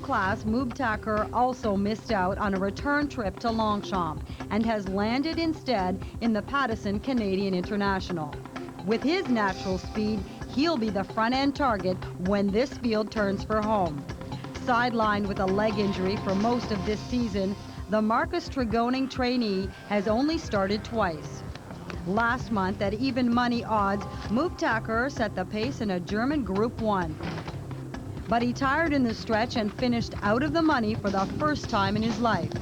class, Moobtacker also missed out on a return trip to Longchamp and has landed instead in the Pattison Canadian International. With his natural speed, he'll be the front-end target when this field turns for home. Sidelined with a leg injury for most of this season, the Marcus Tregoning trainee has only started twice. Last month, at even money odds, Moobtacker set the pace in a German Group 1. But he tired in the stretch and finished out of the money for the first time in his life.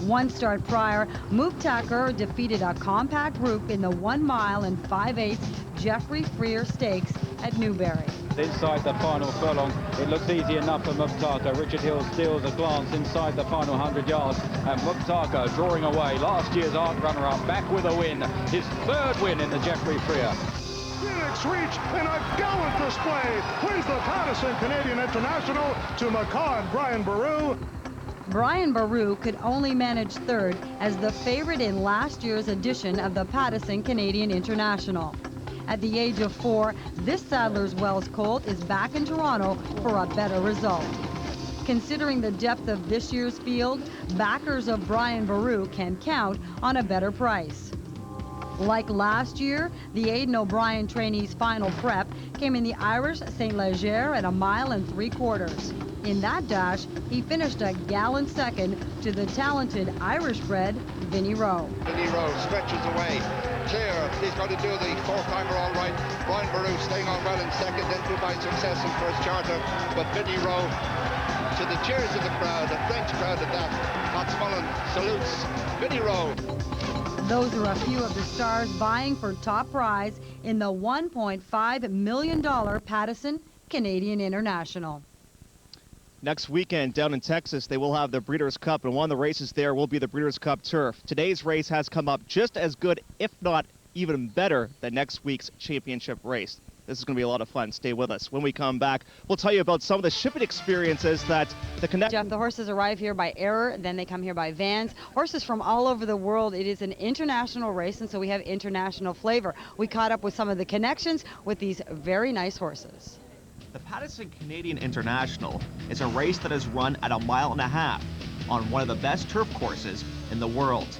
One start prior, Moobtacker defeated a compact group in the 1 mile and 5/8 Jeffrey Freer Stakes at Newbury. Inside the final furlong, it looks easy enough for Moobtacker. Richard Hill steals a glance inside the final 100 yards, and Moobtacker drawing away. Last year's Art runner-up, back with a win. His third win in the Jeffrey Freer. Phoenix Reach in a gallant display wins the Pattison Canadian International to Macaw and Brian Baru. Brian Baru could only manage third as the favorite in last year's edition of the Pattison Canadian International. At the age of 4, this Sadler's Wells colt is back in Toronto for a better result. Considering the depth of this year's field, backers of Brian Baru can count on a better price. Like last year, the Aidan O'Brien trainee's final prep came in the Irish St. Leger at 1 3/4 miles. In that dash, he finished a gallant second to the talented Irish-bred Vinnie Rowe. Vinnie Rowe stretches away, clear. He's going to do the 4-timer all right. Brian Baru staying on well in second, then Dubai success in first charter. But Vinnie Rowe, to the cheers of the crowd, a French crowd at that, Fitzmullen salutes Vinnie Rowe. Those are a few of the stars vying for top prize in the $1.5 million Pattison Canadian International. Next weekend down in Texas, they will have the Breeders' Cup, and one of the races there will be the Breeders' Cup Turf. Today's race has come up just as good, if not even better, than next week's championship race. This is going to be a lot of fun. Stay with us. When we come back, we'll tell you about some of the shipping experiences that the Jeff, the horses arrive here by air, then they come here by vans. Horses from all over the world. It is an international race, and so we have international flavor. We caught up with some of the connections with these very nice horses. The Pattison Canadian International is a race that is run at 1.5 miles on one of the best turf courses in the world,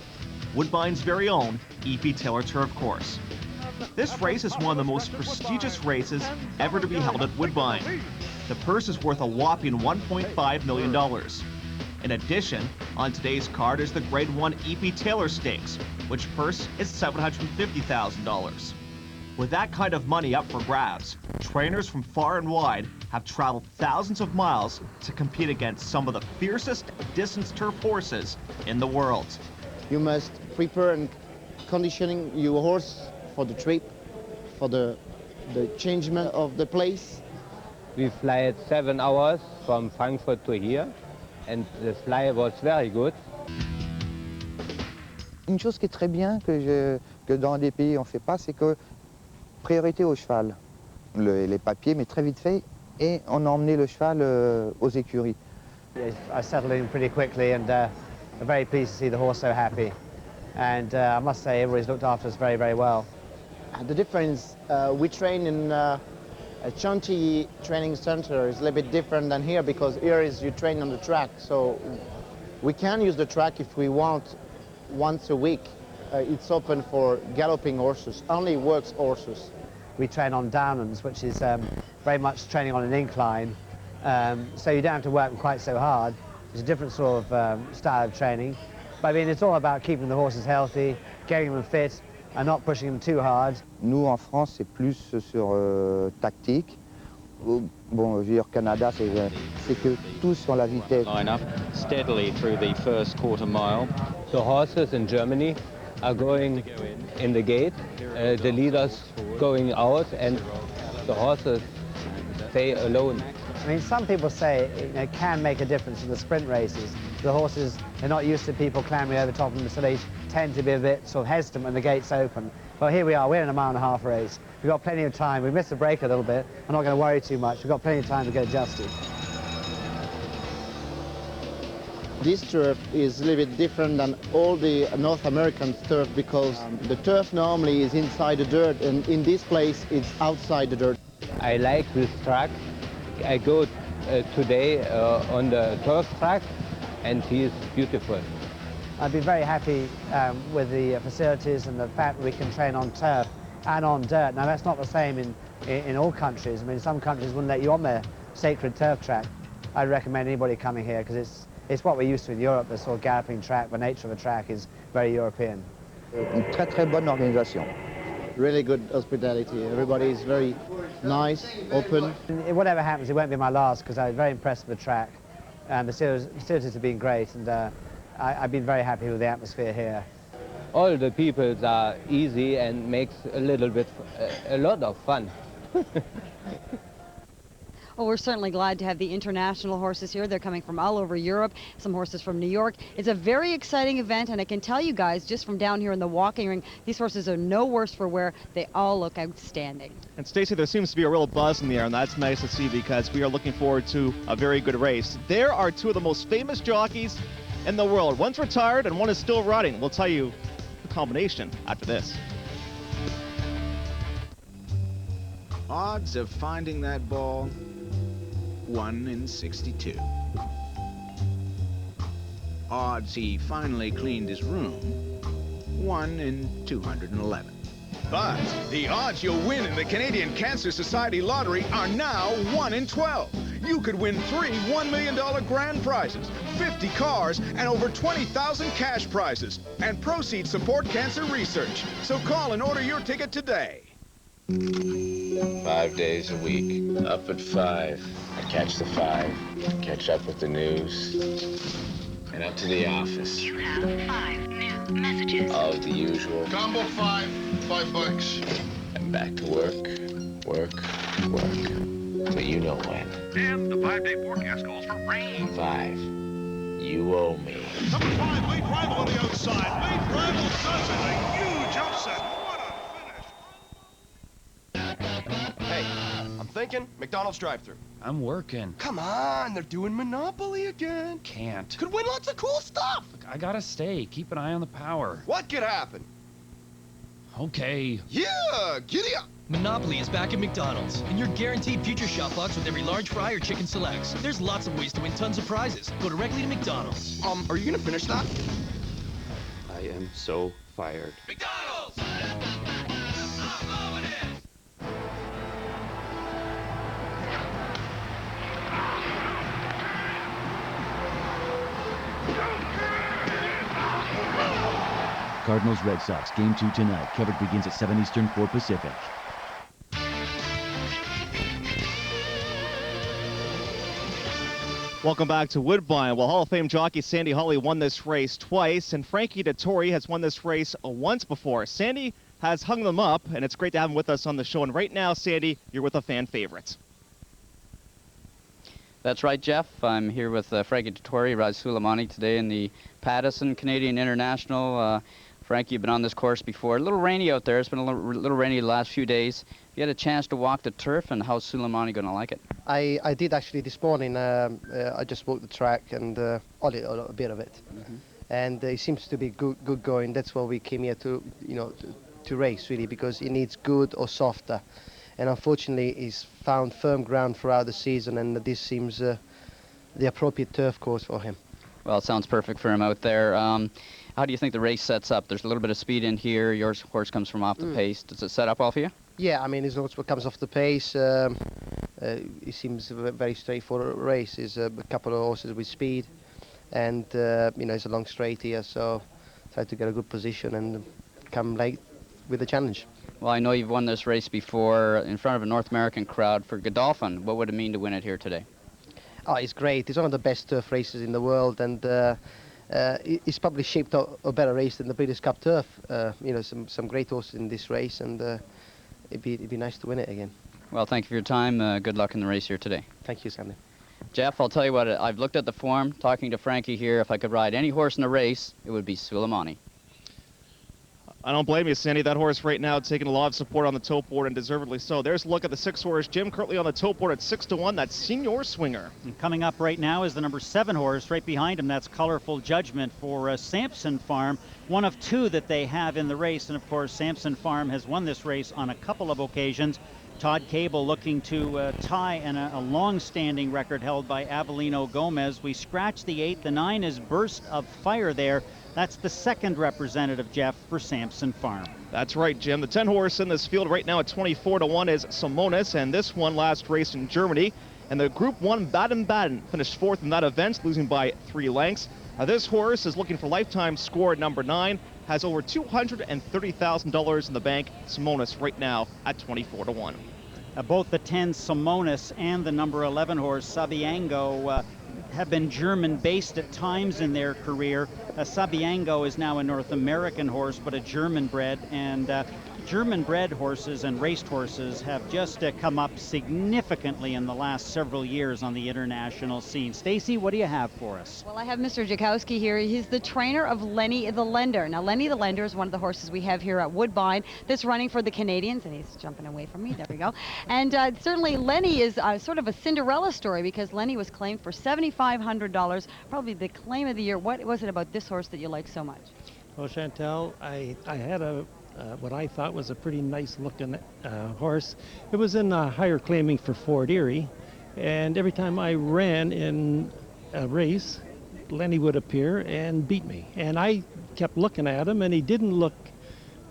Woodbine's very own E.P. Taylor Turf Course. This race is one of the most prestigious races ever to be held at Woodbine. The purse is worth a whopping $1.5 million. In addition, on today's card is the Grade 1 E.P. Taylor Stakes, which purse is $750,000. With that kind of money up for grabs, trainers from far and wide have traveled thousands of miles to compete against some of the fiercest distance turf horses in the world. You must prepare and conditioning your horse for the trip, for the changement of the place. We fly 7 hours from Frankfurt to here, and the fly was very good. Une chose qui est très bien que dans des pays on fait pas, c'est que priorité au cheval. Les papiers, mais très vite fait, et on a emmené le cheval aux écuries. I settled in pretty quickly, and I'm very pleased to see the horse so happy. And I must say, everybody's looked after us very, very well. The difference, we train in a Chantilly training center is a little bit different than here, because here is you train on the track. So we can use the track if we want once a week. It's open for galloping horses, only works horses. We train on downlands, which is very much training on an incline. So you don't have to work quite so hard. It's a different sort of style of training. But I mean, it's all about keeping the horses healthy, getting them fit, and not pushing them too hard. Nous, en France, c'est plus sur tactique. Bon, je veux dire, Canada, c'est que tout sur la vitesse. Line up steadily through the first quarter mile. The horses in Germany are going in the gate, the leaders going out, and the horses stay alone. I mean, some people say it can make a difference in the sprint races. The horses are not used to people clambering over top of them, so they tend to be a bit sort of hesitant when the gates open. Well, here we are, we're in a 1.5 mile race. We've got plenty of time. We missed the break a little bit. I'm not going to worry too much. We've got plenty of time to get adjusted. This turf is a little bit different than all the North American turf, because the turf normally is inside the dirt, and in this place it's outside the dirt. I like this track. I go today on the turf track, and he is beautiful. I'd be very happy with the facilities and the fact that we can train on turf and on dirt. Now, that's not the same in all countries. I mean, some countries wouldn't let you on their sacred turf track. I'd recommend anybody coming here because it's what we're used to in Europe, the sort of galloping track. The nature of the track is very European. Une très très bonne organisation. Really good hospitality. Everybody is very nice, open. And whatever happens, it won't be my last because I was very impressed with the track. And the facilities have been great, and I've been very happy with the atmosphere here. All the people are easy and makes a lot of fun. Well, we're certainly glad to have the international horses here. They're coming from all over Europe, some horses from New York. It's a very exciting event, and I can tell you guys, just from down here in the walking ring, these horses are no worse for wear. They all look outstanding. And Stacey, there seems to be a real buzz in the air, and that's nice to see because we are looking forward to a very good race. There are two of the most famous jockeys in the world. One's retired and one is still riding. We'll tell you the combination after this. Odds of finding that ball, 1 in 62. Odds he finally cleaned his room, 1 in 211. But the odds you'll win in the Canadian Cancer Society lottery are now 1 in 12. You could win 3 $1 million grand prizes, 50 cars, and over 20,000 cash prizes. And proceeds support cancer research. So call and order your ticket today. 5 days a week, up at 5. I catch the 5, catch up with the news, and up to the office. You have 5 new messages. All of the usual. Combo 5, $5. And back to work, work. Till you know when. And the 5-day forecast calls for rain. 5. You owe me. Number 5, late rival on the outside. Late rival does it. A huge upset. What a finish. Hey, I'm thinking McDonald's drive-thru. I'm working. Come on, they're doing Monopoly again. Can't. Could win lots of cool stuff. Look, I gotta stay. Keep an eye on the power. What could happen? Okay. Yeah, giddy up. Monopoly is back at McDonald's, and you're guaranteed future shop bucks with every large fry or chicken selects. There's lots of ways to win tons of prizes. Go directly to McDonald's. Are you gonna finish that? I am so fired. McDonald's! Cardinals Red Sox, Game 2 tonight. Coverage begins at 7 Eastern, 4 Pacific. Welcome back to Woodbine. Well, Hall of Fame jockey Sandy Hawley won this race twice, and Frankie Dettori has won this race once before. Sandy has hung them up, and it's great to have him with us on the show. And right now, Sandy, you're with a fan favorite. That's right, Jeff. I'm here with Frankie Dettori, rides Sulamani today in the Pattison Canadian International. Frankie, you've been on this course before. A little rainy out there. It's been a little rainy the last few days. You had a chance to walk the turf, and how's Sulamani going to like it? I did actually this morning. I just walked the track and a bit of it, and it seems to be good going. That's why we came here to race really, because it needs good or softer, and unfortunately he's found firm ground throughout the season, and this seems the appropriate turf course for him. Well, it sounds perfect for him out there. How do you think the race sets up? There's a little bit of speed in here. Your horse comes from off the pace. Does it set up well for you? Yeah, I mean, his horse comes off the pace. It seems a very straightforward race. There's a couple of horses with speed, and it's a long straight here, so try to get a good position and come late with a challenge. Well, I know you've won this race before in front of a North American crowd for Godolphin. What would it mean to win it here today? Oh, it's great. It's one of the best turf races in the world, and it's probably shaped up a better race than the British Cup turf. Some great horses in this race, and it'd be nice to win it again. Well, thank you for your time. Good luck in the race here today. Thank you, Sandy. Jeff, I'll tell you what, I've looked at the form, talking to Frankie here. If I could ride any horse in the race, it would be Sulamani. I don't blame you, Sandy. That horse right now taking a lot of support on the tote board, and deservedly so. There's a look at the 6-horse Jim, currently on the tote board at 6-1. That's Senior Swinger. And coming up right now is the number 7 horse. Right behind him, that's Colorful Judgment for Sampson Farm. One of 2 that they have in the race. And, of course, Sampson Farm has won this race on a couple of occasions. Todd Cable looking to tie a long-standing record held by Avelino Gomez. We scratched the 8. The 9 is Burst of Fire there. That's the second representative, Jeff, for Sampson Farm. That's right, Jim. The 10 horse in this field right now at 24-1 is Simonis, and this one last race in Germany. And the Group 1 Baden-Baden finished 4th in that event, losing by 3 lengths. This horse is looking for lifetime score at number 9, has over $230,000 in the bank. Simonis right now at 24-1. Both the 10 Simonis and the number 11 horse Sabiango have been German-based at times in their career. Sabiango is now a North American horse, but a German-bred, and German-bred horses and raced horses have just come up significantly in the last several years on the international scene. Stacy, what do you have for us? Well, I have Mr. Jakowski here. He's the trainer of Lenny the Lender. Now, Lenny the Lender is one of the horses we have here at Woodbine that's running for the Canadians, and he's jumping away from me. There we go. And certainly Lenny is sort of a Cinderella story, because Lenny was claimed for $7,500, probably the claim of the year. What was it about this horse that you like so much? Well, Chantel, I had what I thought was a pretty nice looking horse. It was in higher claiming for Fort Erie, and every time I ran in a race, Lenny would appear and beat me. And I kept looking at him, and he didn't look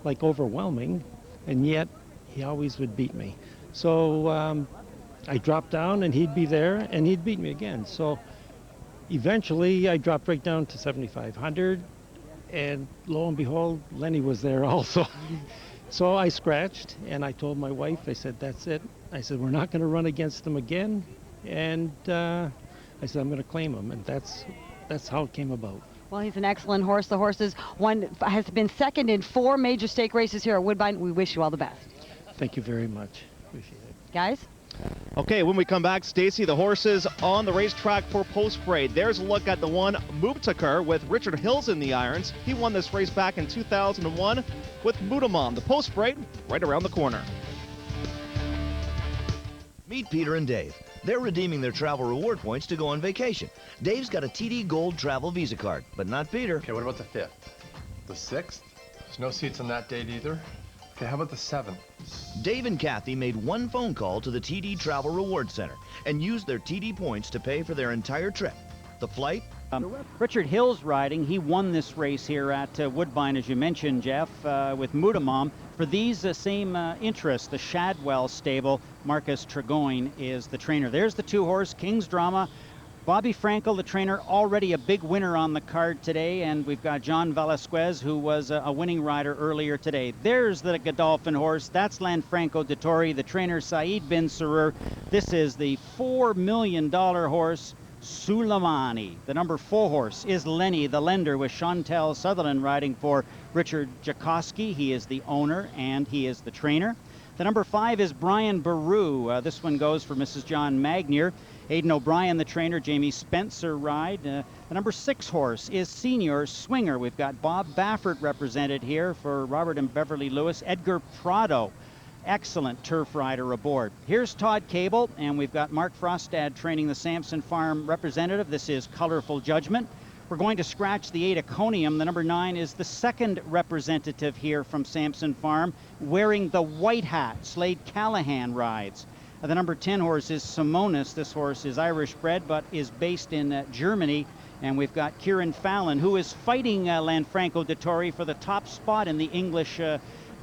like overwhelming, and yet he always would beat me. So I dropped down, and he'd be there, and he'd beat me again. So eventually I dropped right down to 7,500. And lo and behold, Lenny was there also. So I scratched, and I told my wife, I said, that's it. I said, we're not going to run against him again. And I said, I'm going to claim him. And that's how it came about. Well, he's an excellent horse. The horse has been second in 4 major stake races here at Woodbine. We wish you all the best. Thank you very much. Appreciate it. Guys? Okay, when we come back, Stacy, the horses on the racetrack for post-grade. There's a look at the one Mubtakar with Richard Hills in the irons. He won this race back in 2001 with Mudamam. The post-grade right around the corner. Meet Peter and Dave. They're redeeming their travel reward points to go on vacation. Dave's got a TD Gold travel Visa card, but not Peter. Okay, what about the 5th? The 6th? There's no seats on that date either. Okay, how about the 7th? Dave and Kathy made one phone call to the TD Travel Reward Center and used their TD points to pay for their entire trip. The flight? Richard Hill's riding. He won this race here at Woodbine, as you mentioned, Jeff, with Mudamam. For these same interests, the Shadwell stable, Marcus Tregoyne is the trainer. There's the 2-horse, King's Drama. Bobby Frankel, the trainer, already a big winner on the card today, and we've got John Velasquez, who was a winning rider earlier today. There's the Godolphin horse. That's Lanfranco de Torre, the trainer, Saeed bin Surur. This is the $4 million horse, Sulamani. The number 4 horse is Lenny, the Lender, with Chantel Sutherland riding for Richard Jakowski. He is the owner, and he is the trainer. The number 5 is Brian Baru. This one goes for Mrs. John Magnier. Aidan O'Brien, the trainer, Jamie Spencer ride. The number 6 horse is Senior Swinger. We've got Bob Baffert represented here for Robert and Beverly Lewis. Edgar Prado, excellent turf rider aboard. Here's Todd Cable, and we've got Mark Frostad training the Sampson Farm representative. This is Colorful Judgment. We're going to scratch the 8 Iconium. The number 9 is the second representative here from Sampson Farm, wearing the white hat. Slade Callahan rides. The number 10 horse is Simonis. This horse is Irish bred, but is based in Germany. And we've got Kieran Fallon, who is fighting Lanfranco de Torre for the top spot in the English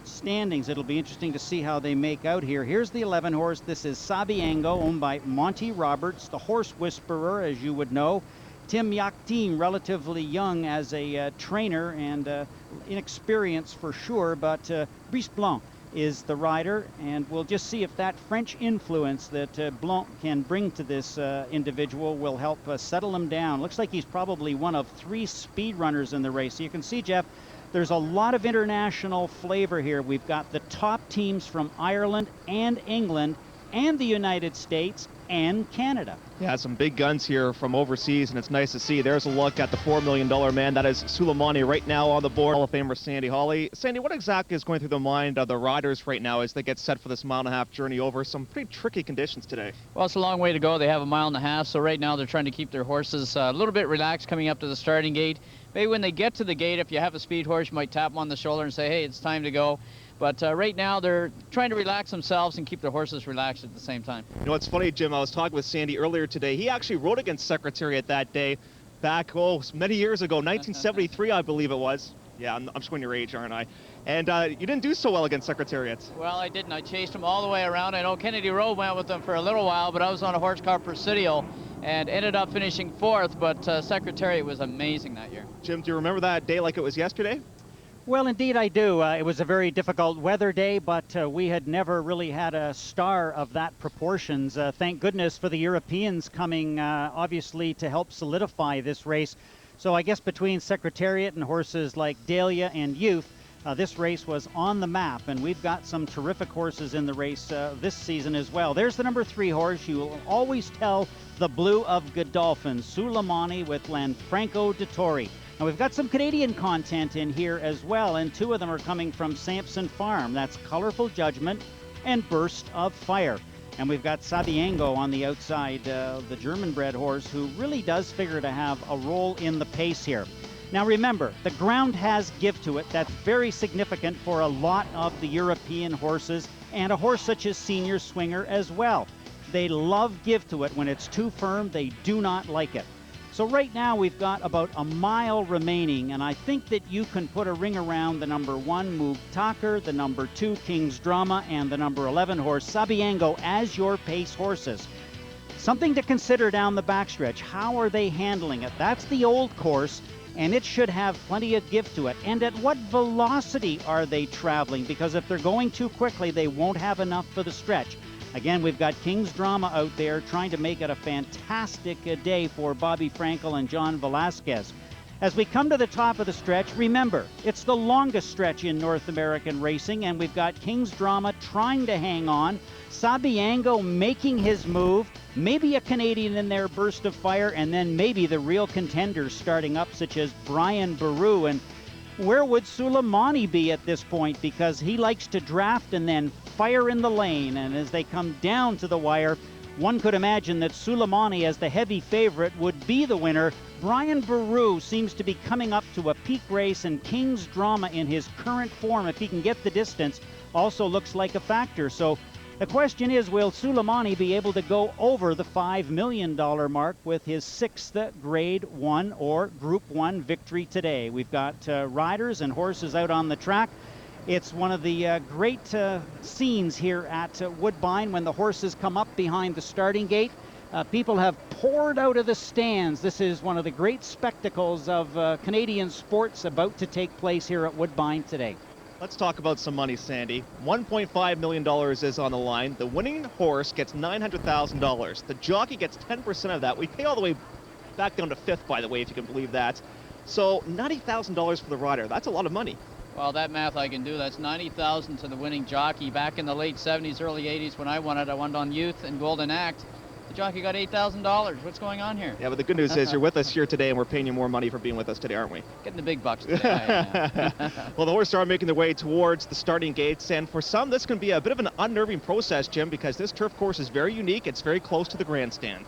standings. It'll be interesting to see how they make out here. Here's the 11 horse. This is Sabiango, owned by Monty Roberts, the horse whisperer, as you would know. Tim Yaktim, relatively young as a trainer and inexperienced for sure, but Brice Blanc is the rider, and we'll just see if that French influence that Blanc can bring to this individual will help settle him down. Looks like he's probably one of 3 speed runners in the race. So you can see, Jeff, there's a lot of international flavor here. We've got the top teams from Ireland and England and the United States and Canada. Yeah, some big guns here from overseas, and it's nice to see. There's a look at the $4 million man. That is Sulamani right now on the board. Hall of Famer Sandy Hawley. Sandy, what exactly is going through the mind of the riders right now as they get set for this 1.5 mile journey over some pretty tricky conditions today? Well, it's a long way to go. They have 1.5 miles, so right now they're trying to keep their horses a little bit relaxed coming up to the starting gate. Maybe when they get to the gate, if you have a speed horse, you might tap them on the shoulder and say, hey, it's time to go. But right now they're trying to relax themselves and keep their horses relaxed at the same time. You know, it's funny, Jim, I was talking with Sandy earlier today. He actually rode against Secretariat that day back, many years ago, 1973, I believe it was. Yeah, I'm showing your age, aren't I? And you didn't do so well against Secretariat. Well, I didn't. I chased them all the way around. I know Kennedy Rowe went with them for a little while, but I was on a horse called Presidio and ended up finishing 4th, but Secretariat was amazing that year. Jim, do you remember that day like it was yesterday? Well, indeed I do. It was a very difficult weather day, but we had never really had a star of that proportions. Thank goodness for the Europeans coming, obviously, to help solidify this race. So I guess between Secretariat and horses like Dahlia and Youth, this race was on the map, and we've got some terrific horses in the race this season as well. There's the number 3 horse. You will always tell the blue of Godolphin, Sulamani with Lanfranco de Torre. Now we've got some Canadian content in here as well, and 2 of them are coming from Sampson Farm. That's Colorful Judgment and Burst of Fire. And we've got Sabiango on the outside, the German-bred horse, who really does figure to have a role in the pace here. Now remember, the ground has give to it. That's very significant for a lot of the European horses, and a horse such as Senior Swinger as well. They love give to it. When it's too firm, they do not like it. So right now we've got about a mile remaining, and I think that you can put a ring around the number 1 Moog Talker, the number 2 King's Drama, and the number 11 horse Sabiango as your pace horses. Something to consider down the backstretch. How are they handling it? That's the old course, and it should have plenty of give to it. And at what velocity are they traveling? Because if they're going too quickly, they won't have enough for the stretch. Again, we've got King's Drama out there trying to make it a fantastic day for Bobby Frankel and John Velasquez. As we come to the top of the stretch, remember, it's the longest stretch in North American racing, and we've got King's Drama trying to hang on, Sabiango making his move, maybe a Canadian in there, Burst of Fire, and then maybe the real contenders starting up, such as Brian Baru. And where would Sulamani be at this point? Because he likes to draft and then fire in the lane, and as they come down to the wire, one could imagine that Sulamani, as the heavy favorite, would be the winner. Brian Baru seems to be coming up to a peak race, and King's Drama in his current form, if he can get the distance, also looks like a factor. So the question is, will Sulamani be able to go over the $5 million mark with his 6th Grade 1 or Group 1 victory today? We've got riders and horses out on the track. It's one of the great scenes here at Woodbine when the horses come up behind the starting gate. People have poured out of the stands. This is one of the great spectacles of Canadian sports about to take place here at Woodbine today. Let's talk about some money, Sandy. $1.5 million is on the line. The winning horse gets $900,000. The jockey gets 10% of that. We pay all the way back down to 5th, by the way, if you can believe that. So $90,000 for the rider. That's a lot of money. Well, that math I can do. That's $90,000 to the winning jockey. Back in the late 70s, early 80s, when I won it on Youth and Golden Act. The jockey got $8,000. What's going on here? Yeah, but the good news is you're with us here today, and we're paying you more money for being with us today, aren't we? Getting the big bucks today. Well, the horses are making their way towards the starting gates, and for some, this can be a bit of an unnerving process, Jim, because this turf course is very unique. It's very close to the grandstand.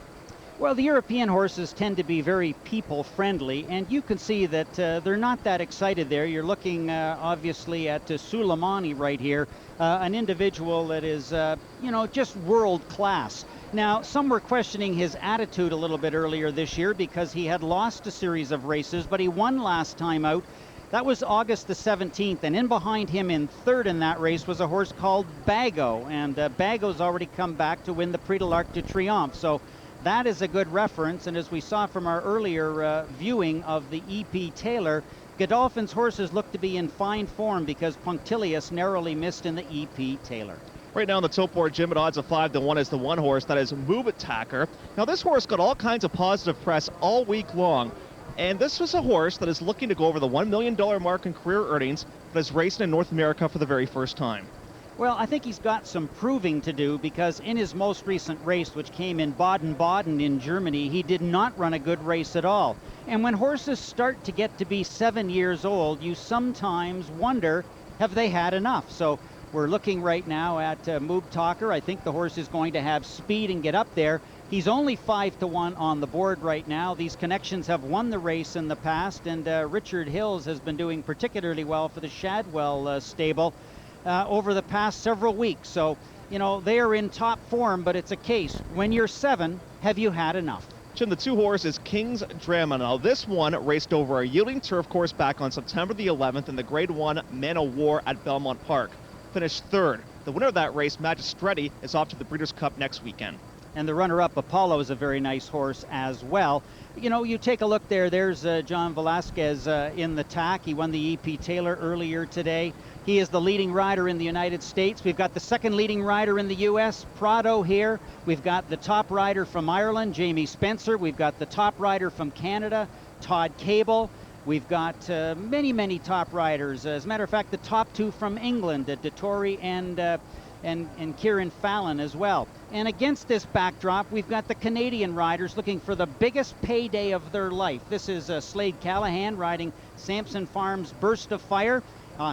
Well, the European horses tend to be very people-friendly, and you can see that they're not that excited there. You're looking, obviously, at Sulamani right here, an individual that is, just world-class. Now, some were questioning his attitude a little bit earlier this year because he had lost a series of races, but he won last time out. That was August the 17th, and in behind him in 3rd in that race was a horse called Bago, and Bago's already come back to win the Prix de l'Arc de Triomphe. So that is a good reference, and as we saw from our earlier viewing of the E.P. Taylor, Godolphin's horses look to be in fine form because Punctilious narrowly missed in the E.P. Taylor. Right now on the tote board, Jim, at odds of 5-1 is the one horse, that is Moog Talker. Now this horse got all kinds of positive press all week long, and this was a horse that is looking to go over the $1 million mark in career earnings, but is racing in North America for the very first time. Well, I think he's got some proving to do because in his most recent race, which came in Baden-Baden in Germany, he did not run a good race at all. And when horses start to get to be 7 years old, you sometimes wonder, have they had enough? So we're looking right now at Moog Talker. I think the horse is going to have speed and get up there. He's only 5-1 on the board right now. These connections have won the race in the past, and Richard Hills has been doing particularly well for the Shadwell stable. over the past several weeks. So, you know, they are in top form, but it's a case. When you're 7, have you had enough? Jim, the 2 horse is King's Drama. Now, this one raced over a yielding turf course back on September the 11th in the Grade 1 Man o' War at Belmont Park. Finished 3rd. The winner of that race, Magistretti, is off to the Breeders' Cup next weekend. And the runner-up, Apollo, is a very nice horse as well. You know, you take a look there. There's John Velasquez in the tack. He won the E.P. Taylor earlier today. He is the leading rider in the United States. We've got the second leading rider in the U.S., Prado here. We've got the top rider from Ireland, Jamie Spencer. We've got the top rider from Canada, Todd Cable. We've got many, many top riders. As a matter of fact, the top 2 from England, Dettori and Kieran Fallon as well. And against this backdrop, we've got the Canadian riders looking for the biggest payday of their life. This is Slade Callahan riding Sampson Farms Burst of Fire.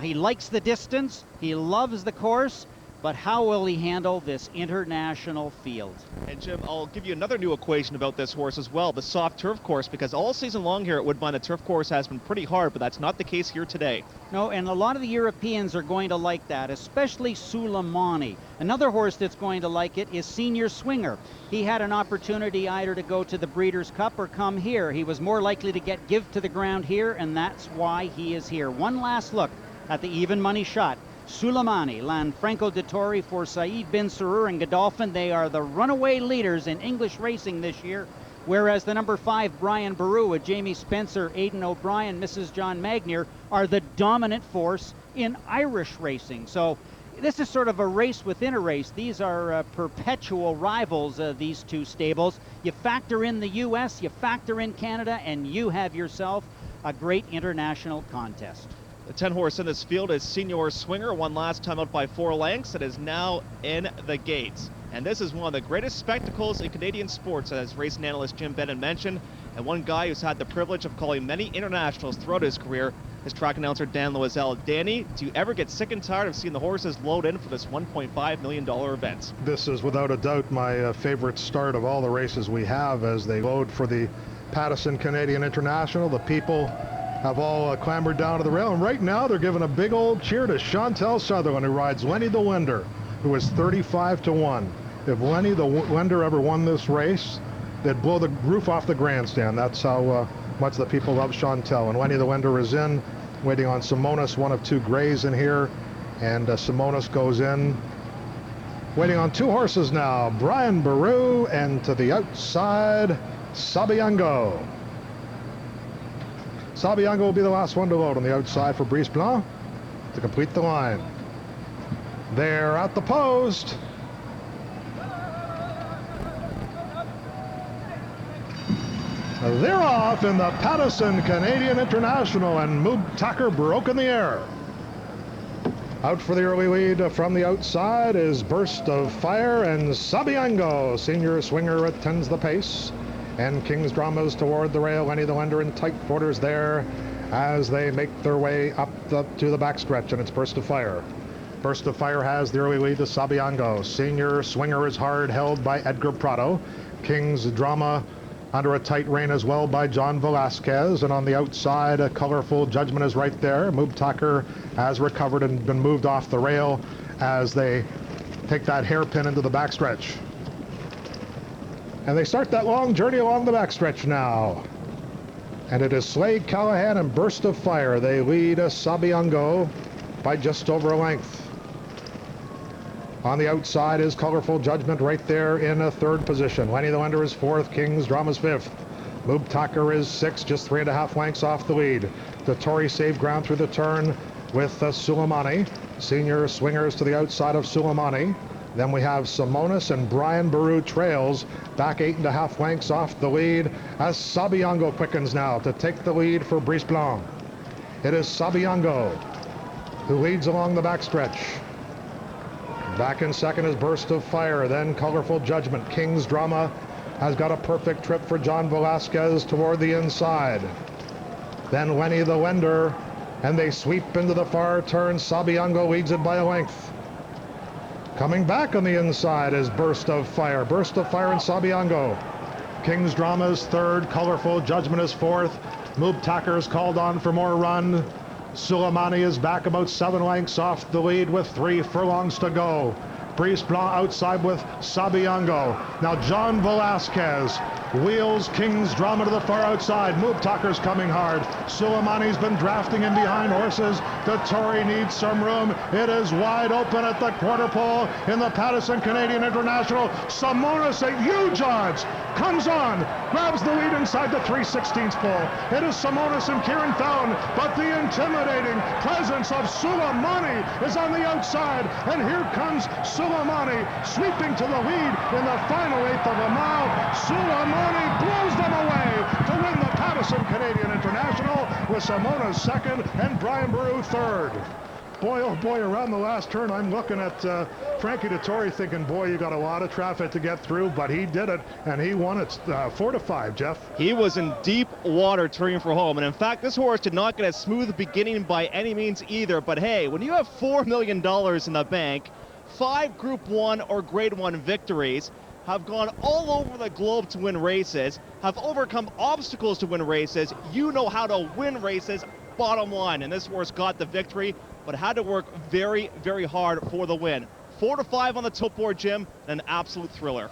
He likes the distance, he loves the course, but how will he handle this international field? And Jim, I'll give you another new equation about this horse as well, the soft turf course, because all season long here at Woodbine, the turf course has been pretty hard, but that's not the case here today. No, and a lot of the Europeans are going to like that, especially Sulamani. Another horse that's going to like it is Senior Swinger. He had an opportunity either to go to the Breeders' Cup or come here. He was more likely to get give to the ground here, and that's why he is here. One last look at the even money shot. Sulamani, Lanfranco Dettori for Saeed Bin Surur and Godolphin. They are the runaway leaders in English racing this year, whereas the number 5, Brian Boru, with Jamie Spencer, Aidan O'Brien, Mrs. John Magnier, are the dominant force in Irish racing. So this is sort of a race within a race. These are perpetual rivals, these 2 stables. You factor in the U.S., you factor in Canada, and you have yourself a great international contest. The 10 horse in this field is Senior Swinger, won last time out by 4 lengths. It is now in the gates. And this is one of the greatest spectacles in Canadian sports, as racing analyst Jim Bennett mentioned. And one guy who's had the privilege of calling many internationals throughout his career is track announcer Dan Loisel. Danny, do you ever get sick and tired of seeing the horses load in for this $1.5 million event? This is without a doubt my favorite start of all the races we have as they load for the Pattison Canadian International. The people have all clambered down to the rail, and right now they're giving a big old cheer to Chantel Sutherland, who rides Lenny the Wender, who is 35-1. If Lenny the Wender ever won this race, they'd blow the roof off the grandstand. That's how much the people love Chantel. And Lenny the Wender is in, waiting on Simonis, one of 2 grays in here, and Simonis goes in. Waiting on 2 horses now, Brian Boru, and to the outside, Sabiango. Sabiango will be the last one to load on the outside for Brice Blanc to complete the line. They're at the post. They're off in the Pattison Canadian International, and Moog Tucker broke in the air. Out for the early lead from the outside is Burst of Fire, and Sabiango, Senior Swinger, attends the pace. And King's Dramas toward the rail. Lenny the Wender in tight quarters there as they make their way up to the backstretch, and it's Burst of Fire. Burst of Fire has the early lead to Sabiango. Senior Swinger is hard held by Edgar Prado. King's Drama under a tight rein as well by John Velasquez, and on the outside, a Colorful Judgment is right there. Moob Tucker has recovered and been moved off the rail as they take that hairpin into the backstretch. And they start that long journey along the backstretch now. And it is Slade Callahan and Burst of Fire. They lead Sabiango by just over a length. On the outside is Colorful Judgment right there in a 3rd position. Lenny the Wender is 4th. King's Drama's 5th. Moob Tucker is 6th, just 3.5 lengths off the lead. Dettori saved ground through the turn with Sulamani. Senior Swingers to the outside of Sulamani. Then we have Simonis and Brian Boru trails back 8.5 lengths off the lead as Sabiango quickens now to take the lead for Brice Blanc. It is Sabiango who leads along the backstretch. Back in second is Burst of Fire, then Colorful Judgment. King's Drama has got a perfect trip for John Velasquez toward the inside. Then Lenny the Wender, and they sweep into the far turn. Sabiango leads it by a length. Coming back on the inside is Burst of Fire. Burst of Fire and Sabiango. King's Drama is 3rd. Colorful Judgment is 4th. Moob Tucker is called on for more run. Sulamani is back about 7 lengths off the lead with 3 furlongs to go. Brice Blanc outside with Sabiango. Now John Velasquez wheels King's Drama to the far outside. Move Tucker's coming hard. Sulamani's been drafting in behind horses. Dettori needs some room. It is wide open at the quarter pole in the Pattison Canadian International. Simonis at huge odds comes on, grabs the lead inside the 3/16 pole. It is Simonis and Kieran Fallon, but the intimidating presence of Sulamani is on the outside, and here comes Sulamani sweeping to the lead in the final 1/8 of a mile. Sulamani blows them away to win the Pattison Canadian International with Simonis second and Brian Boru third. Boy, oh boy, around the last turn, I'm looking at Frankie Dettori thinking, boy, you got a lot of traffic to get through, but he did it, and he won it 4-5, Jeff. He was in deep water turning for home, and in fact, this horse did not get a smooth beginning by any means either, but hey, when you have $4 million in the bank, 5 Group 1 or Grade 1 victories, have gone all over the globe to win races, have overcome obstacles to win races, you know how to win races, bottom line, and this horse got the victory, but had to work very, very hard for the win. 4-5 on the tilt board, Jim, an absolute thriller.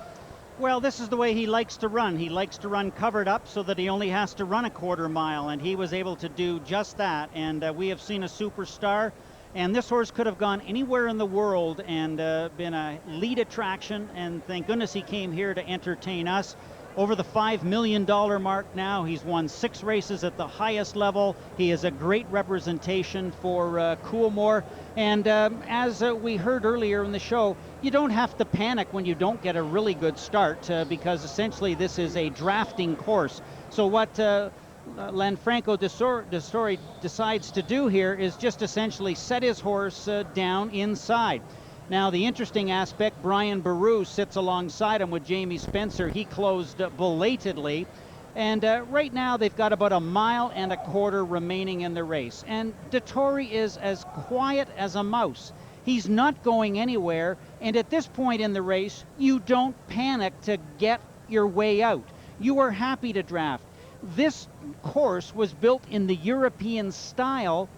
Well, this is the way he likes to run. He likes to run covered up so that he only has to run a quarter mile, and he was able to do just that. And we have seen a superstar, and this horse could have gone anywhere in the world and been a lead attraction, and thank goodness he came here to entertain us. Over the $5 million mark now. He's won 6 races at the highest level. He is a great representation for Coolmore. And as we heard earlier in the show, you don't have to panic when you don't get a really good start because essentially this is a drafting course. So what Lanfranco Dettori decides to do here is just essentially set his horse down inside. Now, the interesting aspect, Brian Boru sits alongside him with Jamie Spencer. He closed belatedly. And right now, they've got about 1.25 miles remaining in the race. And Dettori is as quiet as a mouse. He's not going anywhere. And at this point in the race, you don't panic to get your way out. You are happy to draft. This course was built in the European style,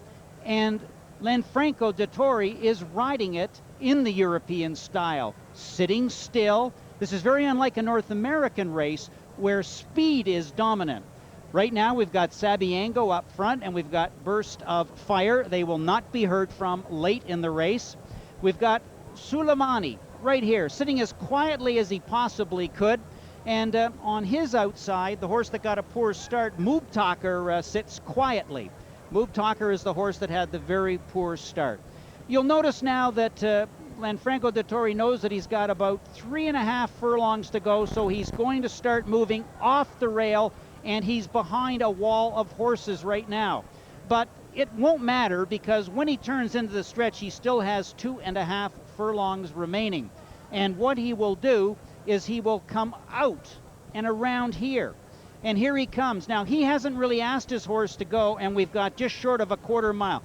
and Lanfranco Dettori is riding it in the European style, sitting still. This is very unlike a North American race where speed is dominant. Right now we've got Sabiango up front and we've got Burst of Fire. They will not be heard from late in the race. We've got Sulamani right here, sitting as quietly as he possibly could. And on his outside, the horse that got a poor start, Moobtalker, sits quietly. Moobtalker is the horse that had the very poor start. You'll notice now that Lanfranco Dettori knows that he's got about 3.5 furlongs to go, so he's going to start moving off the rail, and he's behind a wall of horses right now. But it won't matter because when he turns into the stretch, he still has 2.5 furlongs remaining. And what he will do is he will come out and around here. And here he comes. Now, he hasn't really asked his horse to go, and we've got just short of a 1/4 mile.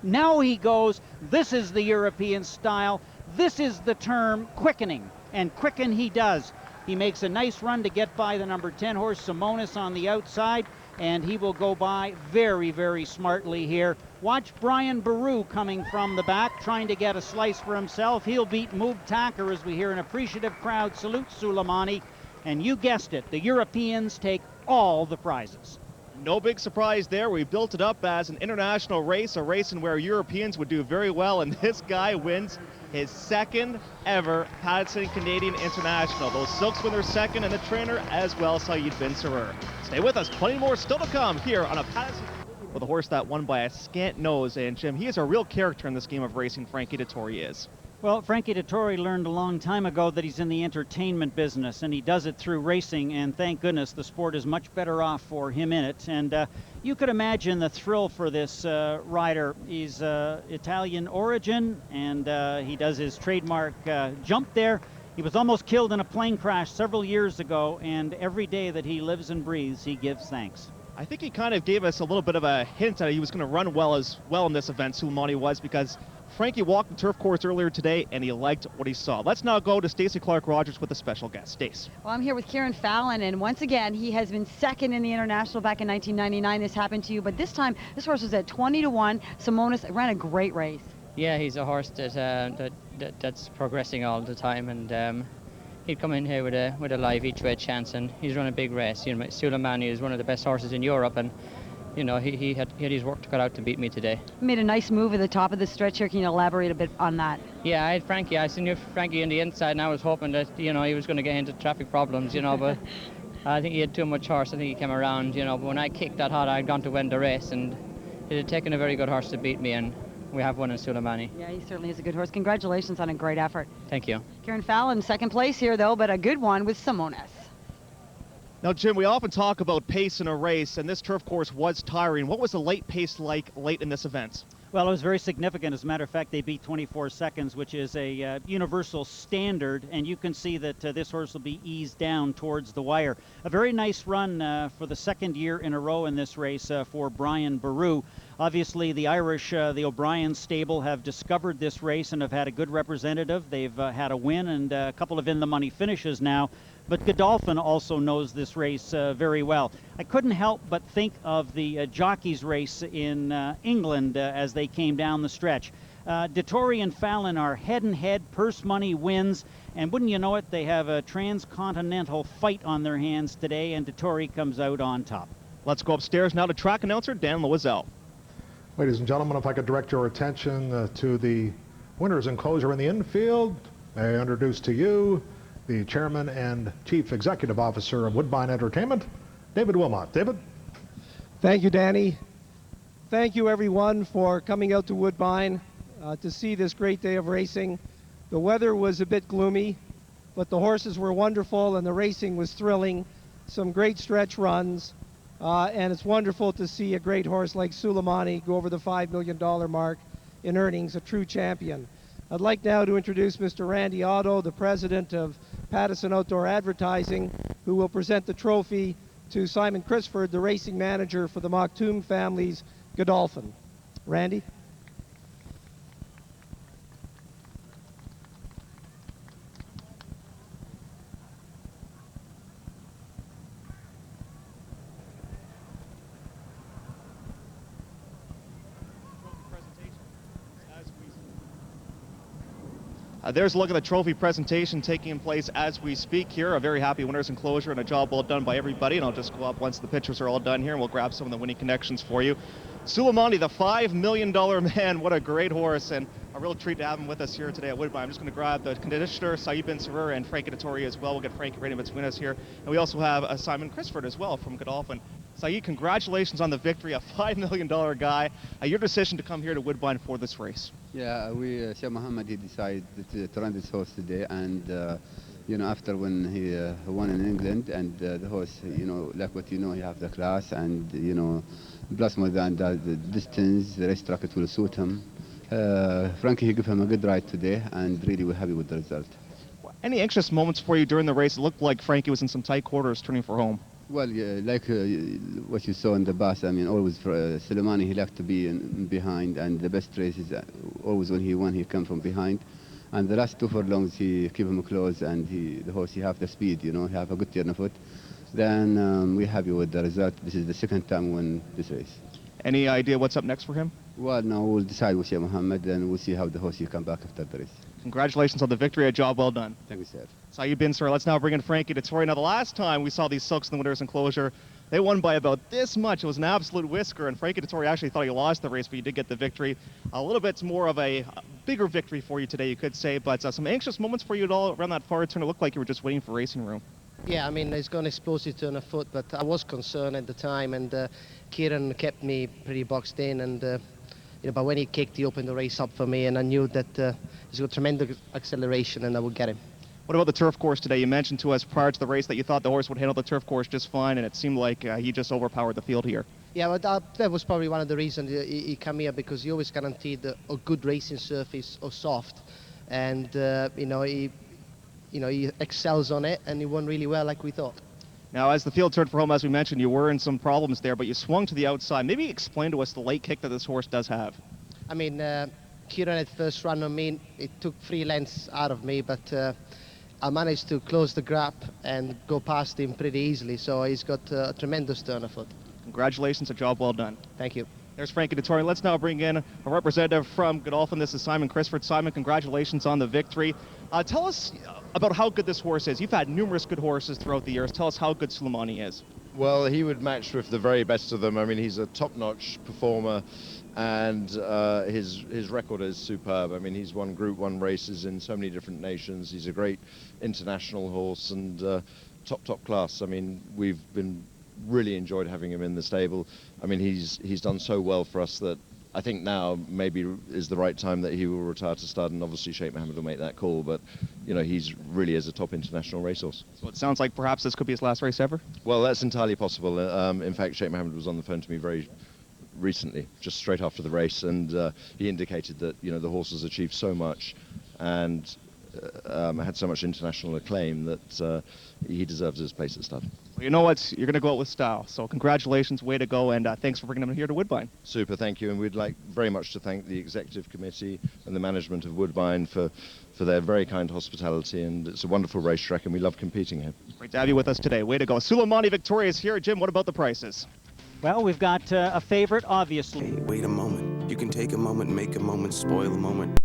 Now he goes. This is the European style. This is the term quickening, and quicken he does. He makes a nice run to get by the number 10 horse, Simonis, on the outside, and he will go by very, very smartly here. Watch Brian Boru coming from the back, trying to get a slice for himself. He'll beat Moobtalker as we hear an appreciative crowd salute Sulamani. And you guessed it, the Europeans take all the prizes. No big surprise there. We built it up as an international race, a race in where Europeans would do very well, and this guy wins his 2nd ever Pattison Canadian International. Those Silks win their 2nd, and the trainer as well, Saeed bin Sarur. Stay with us, plenty more still to come here on a Pattison with a horse that won by a scant nose. And Jim, he is a real character in this game of racing, Frankie Dettori is. Well, Frankie Dettori learned a long time ago that he's in the entertainment business, and he does it through racing, and thank goodness the sport is much better off for him in it. And you could imagine the thrill for this rider. He's Italian origin, and he does his trademark jump there. He was almost killed in a plane crash several years ago, and every day that he lives and breathes, he gives thanks. I think he kind of gave us a little bit of a hint that he was going to run well as well in this event, Sulamani was, because Frankie walked the turf course earlier today, and he liked what he saw. Let's now go to Stacey Clark-Rogers with a special guest. Stace. Well, I'm here with Kieran Fallon, and once again, he has been second in the International back in 1999. This happened to you, but this time, this horse was at 20-1. Simonis ran a great race. Yeah, he's a horse that's progressing all the time, and he'd come in here with a live each-way chance, and he's run a big race. You know, Sulamani is one of the best horses in Europe, and you know, he had his work to cut out to beat me today. He made a nice move at the top of the stretch here. Can you elaborate a bit on that? Yeah, I had Frankie. I seen Frankie on the inside, and I was hoping that, you know, he was going to get into traffic problems, you know, but I think he had too much horse. I think he came around, you know, but when I kicked that hard, I'd gone to win the race, and it had taken a very good horse to beat me, and we have one in Sulamani. Yeah, he certainly is a good horse. Congratulations on a great effort. Thank you. Kieran Fallon, second place here, though, but a good one with Simonis. Now, Jim, we often talk about pace in a race, and this turf course was tiring. What was the late pace like late in this event? Well, it was very significant. As a matter of fact, they beat 24 seconds, which is a universal standard, and you can see that this horse will be eased down towards the wire. A very nice run for the second year in a row in this race for Brian Boru. Obviously, the Irish, the O'Brien stable, have discovered this race and have had a good representative. They've had a win and a couple of in-the-money finishes now. But Godolphin also knows this race very well. I couldn't help but think of the jockeys race in England as they came down the stretch. Dettori and Fallon are head-and-head, purse money wins, and wouldn't you know it, they have a transcontinental fight on their hands today, and Dettori comes out on top. Let's go upstairs now to track announcer Dan Loisel. Ladies and gentlemen, if I could direct your attention to the winner's enclosure in the infield, may I introduce to you the Chairman and Chief Executive Officer of Woodbine Entertainment, David Wilmot. David? Thank you, Danny. Thank you, everyone, for coming out to Woodbine to see this great day of racing. The weather was a bit gloomy, but the horses were wonderful and the racing was thrilling. Some great stretch runs, and it's wonderful to see a great horse like Sulamani go over the $5 million mark in earnings, a true champion. I'd like now to introduce Mr. Randy Otto, the president of Pattison Outdoor Advertising, who will present the trophy to Simon Crisford, the racing manager for the Mokhtoum family's Godolphin. Randy? There's a look at the trophy presentation taking place as we speak here. A very happy winner's enclosure and a job well done by everybody. And I'll just go up once the pictures are all done here and we'll grab some of the winning connections for you. Sulamani, the $5 million man. What a great horse, and a real treat to have him with us here today at Woodbine. I'm just going to grab the conditioner, Saeed bin Sarur, and Frankie Dettori as well. We'll get Frankie right in between us here. And we also have Simon Crisford as well from Godolphin. Saeed, congratulations on the victory, a $5 million guy. Your decision to come here to Woodbine for this race. Yeah, Sheikh Mohammed, he decided to run this horse today, and you know, after when he won in England, and the horse, you know, like what you know, he have the class, and you know, plus more than that, the distance, the racetrack, it will suit him. Frankie, he gave him a good ride today, and really we're happy with the result. Any anxious moments for you during the race? It looked like Frankie was in some tight quarters turning for home. Well, yeah, like what you saw in the past, I mean, always for Sulamani, he liked to be behind, and the best races, always when he won, he came from behind. And the last two furlongs, he keep him close, and the horse, he have the speed, you know, he have a good turn of foot. Then we're happy with the result. This is the second time we win this race. Any idea what's up next for him? Well, now we'll decide with Sheikh Mohammed, and we'll see how the horse will come back after the race. Congratulations on the victory. A job well done. Thank you, sir. Saeed bin Sarur. Let's now bring in Frankie Dettori. Now, the last time we saw these Silks in the winner's enclosure, they won by about this much. It was an absolute whisker, and Frankie Dettori actually thought he lost the race, but he did get the victory. A little bit more of a bigger victory for you today, you could say, but some anxious moments for you at all around that far turn. It looked like you were just waiting for racing room. Yeah, I mean, he's got an explosive turn of foot, but I was concerned at the time, and Kieran kept me pretty boxed in, and you know, but when he kicked, he opened the race up for me, and I knew that he's got tremendous acceleration, and I would get him. What about the turf course today? You mentioned to us prior to the race that you thought the horse would handle the turf course just fine, and it seemed like he just overpowered the field here. Yeah, but that was probably one of the reasons he came here, because he always guaranteed a good racing surface or soft, and you know, he excels on it, and he won really well, like we thought. Now, as the field turned for home, as we mentioned, you were in some problems there, but you swung to the outside. Maybe explain to us the late kick that this horse does have. I mean, Kieran had first run on me. It took 3 lengths out of me, but I managed to close the gap and go past him pretty easily. So he's got a tremendous turn of foot. Congratulations, a job well done. Thank you. There's Frankie Dettori. Let's now bring in a representative from Godolphin. This is Simon Crisford. Simon, congratulations on the victory. Tell us about how good this horse is. You've had numerous good horses throughout the years. Tell us how good Sulamani is. Well, he would match with the very best of them. I mean, he's a top-notch performer, and his record is superb. I mean, he's won Group 1 races in so many different nations. He's a great international horse and top class. I mean, we've been really enjoyed having him in the stable. I mean, he's done so well for us that I think now maybe is the right time that he will retire to stud, and obviously Sheikh Mohammed will make that call, but you know, he's really is a top international racehorse. So it sounds like perhaps this could be his last race ever? Well, that's entirely possible. In fact, Sheikh Mohammed was on the phone to me very recently, just straight after the race, and he indicated that, you know, the horse has achieved so much and had so much international acclaim that he deserves his place at stud. Well, you know what? You're going to go out with style. So congratulations, way to go, and thanks for bringing him here to Woodbine. Super, thank you, and we'd like very much to thank the executive committee and the management of Woodbine for their very kind hospitality, and it's a wonderful racetrack, and we love competing here. Great to have you with us today. Way to go. Sulamani victorious here. Jim, what about the prices? Well, we've got a favorite, obviously. Hey, wait a moment. You can take a moment, make a moment, spoil a moment.